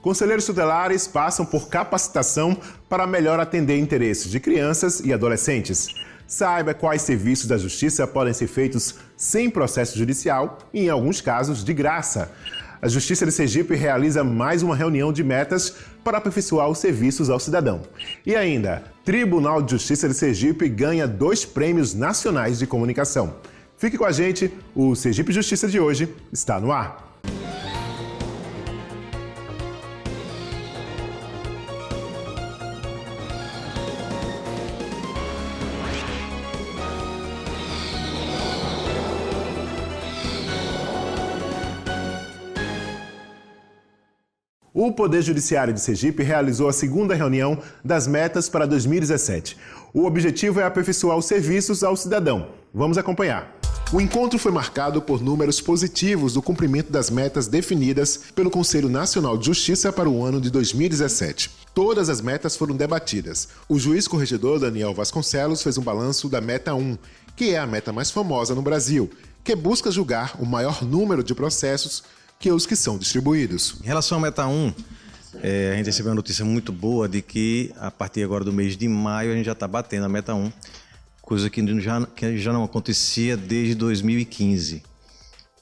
Conselheiros tutelares passam por capacitação para melhor atender interesses de crianças e adolescentes. Saiba quais serviços da Justiça podem ser feitos sem processo judicial e, em alguns casos, de graça. A Justiça de Sergipe realiza mais uma reunião de metas para aperfeiçoar os serviços ao cidadão. E ainda, Tribunal de Justiça de Sergipe ganha 2 prêmios nacionais de comunicação. Fique com a gente, o Sergipe Justiça de hoje está no ar. O Poder Judiciário de Sergipe realizou a segunda reunião das metas para 2017. O objetivo é aperfeiçoar os serviços ao cidadão. Vamos acompanhar. O encontro foi marcado por números positivos do cumprimento das metas definidas pelo Conselho Nacional de Justiça para o ano de 2017. Todas as metas foram debatidas. O juiz corregedor Daniel Vasconcelos fez um balanço da meta 1, que é a meta mais famosa no Brasil, que busca julgar o maior número de processos que os que são distribuídos. Em relação à meta 1, a gente recebeu uma notícia muito boa de que a partir agora do mês de maio a gente já está batendo a meta 1, coisa que já não acontecia desde 2015.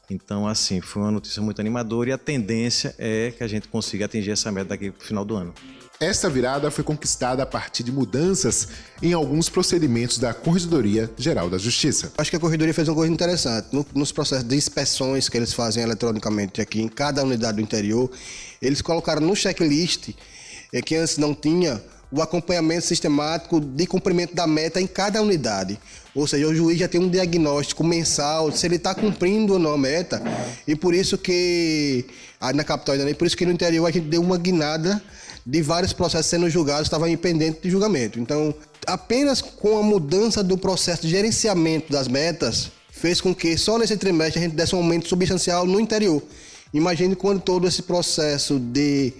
Então, assim, foi uma notícia muito animadora e a tendência é que a gente consiga atingir essa meta daqui para o final do ano. Esta virada foi conquistada a partir de mudanças em alguns procedimentos da Corregedoria Geral da Justiça. Acho que a Corregedoria fez uma coisa interessante. Nos processos de inspeções que eles fazem eletronicamente aqui em cada unidade do interior, eles colocaram no checklist, que antes não tinha, o acompanhamento sistemático de cumprimento da meta em cada unidade. Ou seja, o juiz já tem um diagnóstico mensal se ele está cumprindo ou não a meta. E por isso que, na capital ainda nem, por isso que no interior a gente deu uma guinada de vários processos sendo julgados, estavam pendentes de julgamento. Então, apenas com a mudança do processo de gerenciamento das metas, fez com que só nesse trimestre a gente desse um aumento substancial no interior. Imagine quando todo esse processo de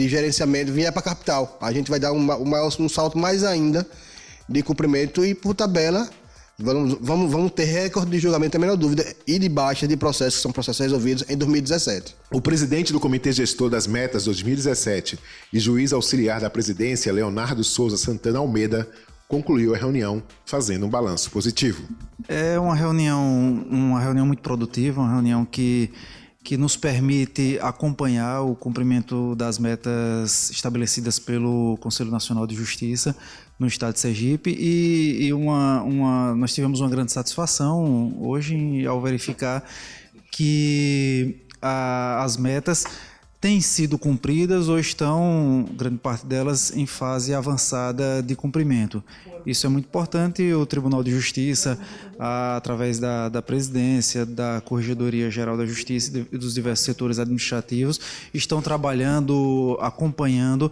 gerenciamento vier para a capital. A gente vai dar um salto mais ainda de cumprimento e, por tabela, vamos ter recorde de julgamento, a menor dúvida, e de baixa de processos, que são processos resolvidos em 2017. O presidente do Comitê Gestor das Metas 2017 e juiz auxiliar da presidência, Leonardo Souza Santana Almeida, concluiu a reunião fazendo um balanço positivo. É uma reunião muito produtiva, uma reunião que nos permite acompanhar o cumprimento das metas estabelecidas pelo Conselho Nacional de Justiça no estado de Sergipe e nós tivemos uma grande satisfação hoje ao verificar que as metas têm sido cumpridas ou estão, grande parte delas, em fase avançada de cumprimento. Isso é muito importante. O Tribunal de Justiça, através da presidência, da Corregedoria Geral da Justiça e dos diversos setores administrativos, estão trabalhando, acompanhando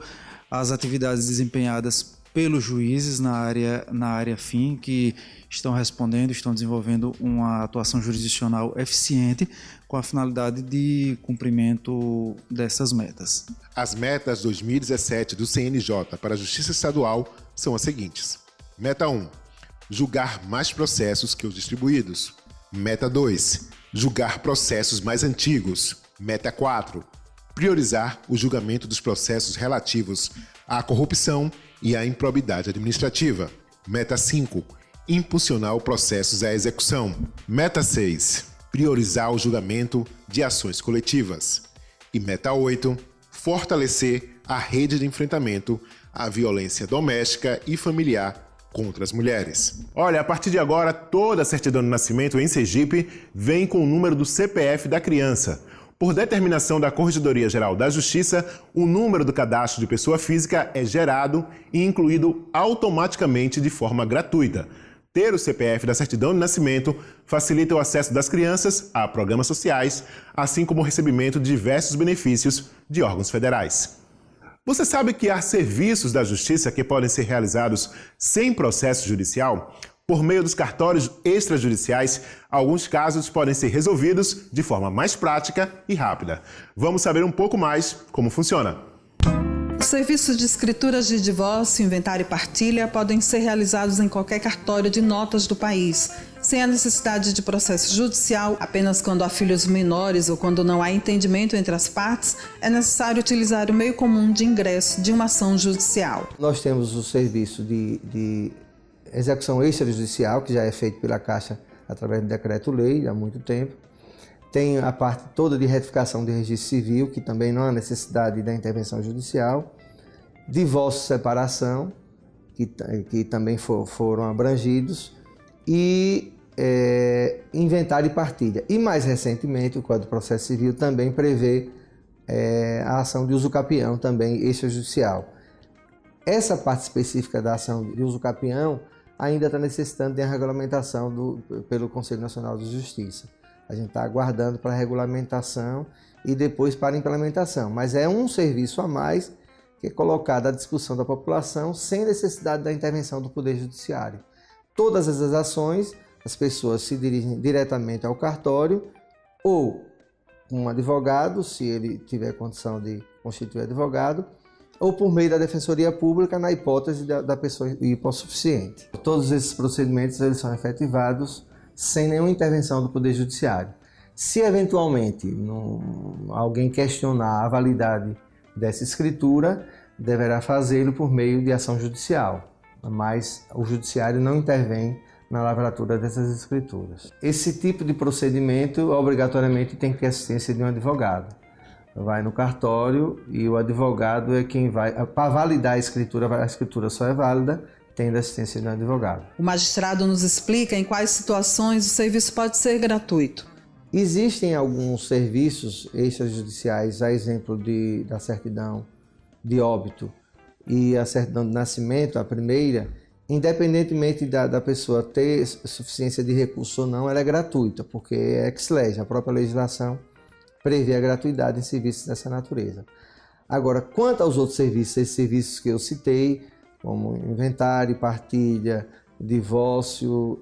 as atividades desempenhadas pelos juízes na área fim, que estão respondendo, estão desenvolvendo uma atuação jurisdicional eficiente com a finalidade de cumprimento dessas metas. As metas 2017 do CNJ para a Justiça Estadual são as seguintes. Meta 1. Julgar mais processos que os distribuídos. Meta 2. Julgar processos mais antigos. Meta 4. Priorizar o julgamento dos processos relativos à corrupção e à improbidade administrativa. Meta 5. Impulsionar os processos à execução. Meta 6. Priorizar o julgamento de ações coletivas. E meta 8. Fortalecer a rede de enfrentamento à violência doméstica e familiar contra as mulheres. Olha, a partir de agora, toda a certidão de nascimento em Sergipe vem com o número do CPF da criança. Por determinação da Corregedoria Geral da Justiça, o número do cadastro de pessoa física é gerado e incluído automaticamente de forma gratuita. Ter o CPF da certidão de nascimento facilita o acesso das crianças a programas sociais, assim como o recebimento de diversos benefícios de órgãos federais. Você sabe que há serviços da Justiça que podem ser realizados sem processo judicial? Por meio dos cartórios extrajudiciais, alguns casos podem ser resolvidos de forma mais prática e rápida. Vamos saber um pouco mais como funciona. Os serviços de escrituras de divórcio, inventário e partilha podem ser realizados em qualquer cartório de notas do país, sem a necessidade de processo judicial, apenas quando há filhos menores ou quando não há entendimento entre as partes, é necessário utilizar o meio comum de ingresso de uma ação judicial. Nós temos o serviço de execução extrajudicial, que já é feito pela Caixa através do decreto-lei há muito tempo. Tem a parte toda de retificação de registro civil, que também não há necessidade da intervenção judicial. Divórcio e separação, que também foram abrangidos. E inventário e partilha. E mais recentemente, o Código de Processo Civil também prevê a ação de uso capião, também extrajudicial. Essa parte específica da ação de uso capião ainda está necessitando de uma regulamentação pelo Conselho Nacional de Justiça. A gente está aguardando para a regulamentação e depois para a implementação. Mas é um serviço a mais que é colocado à disposição da população sem necessidade da intervenção do Poder Judiciário. Todas essas ações, as pessoas se dirigem diretamente ao cartório ou com um advogado, se ele tiver condição de constituir advogado, ou por meio da Defensoria Pública, na hipótese da pessoa hipossuficiente. Todos esses procedimentos eles são efetivados sem nenhuma intervenção do Poder Judiciário. Se eventualmente alguém questionar a validade dessa escritura, deverá fazê-lo por meio de ação judicial, mas o Judiciário não intervém na lavratura dessas escrituras. Esse tipo de procedimento obrigatoriamente tem que ter assistência de um advogado. Vai no cartório e o advogado é quem vai... Para validar a escritura só é válida tendo assistência de um advogado. O magistrado nos explica em quais situações o serviço pode ser gratuito. Existem alguns serviços extrajudiciais, a exemplo da certidão de óbito e a certidão de nascimento, a primeira, independentemente da pessoa ter suficiência de recurso ou não, ela é gratuita, porque é ex lege, a própria legislação prevê a gratuidade em serviços dessa natureza. Agora, quanto aos outros serviços, esses serviços que eu citei, como inventário, partilha, divórcio,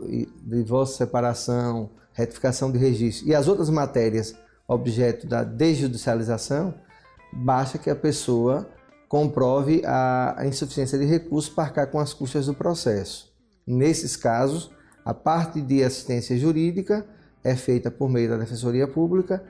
separação, retificação de registro e as outras matérias objeto da desjudicialização, basta que a pessoa comprove a insuficiência de recursos para arcar com as custas do processo. Nesses casos, a parte de assistência jurídica é feita por meio da Defensoria Pública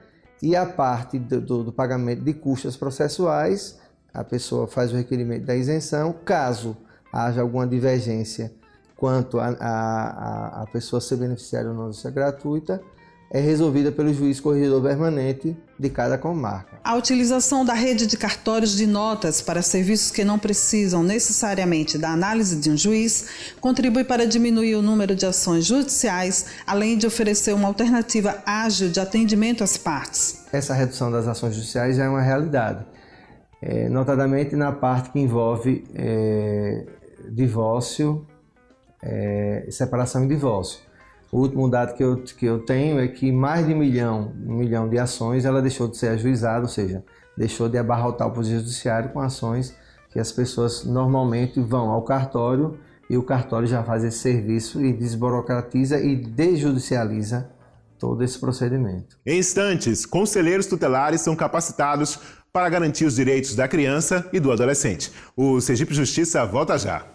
e a parte do pagamento de custas processuais, a pessoa faz o requerimento da isenção. Caso haja alguma divergência quanto a pessoa ser beneficiária ou não de ser gratuita, é resolvida pelo juiz corregedor permanente de cada comarca. A utilização da rede de cartórios de notas para serviços que não precisam necessariamente da análise de um juiz contribui para diminuir o número de ações judiciais, além de oferecer uma alternativa ágil de atendimento às partes. Essa redução das ações judiciais já é uma realidade, notadamente na parte que envolve divórcio, separação e divórcio. O último dado que eu tenho é que mais de 1 milhão de ações ela deixou de ser ajuizada, ou seja, deixou de abarrotar o Poder Judiciário com ações que as pessoas normalmente vão ao cartório e o cartório já faz esse serviço e desburocratiza e desjudicializa todo esse procedimento. Em instantes, conselheiros tutelares são capacitados para garantir os direitos da criança e do adolescente. O Sergipe Justiça volta já.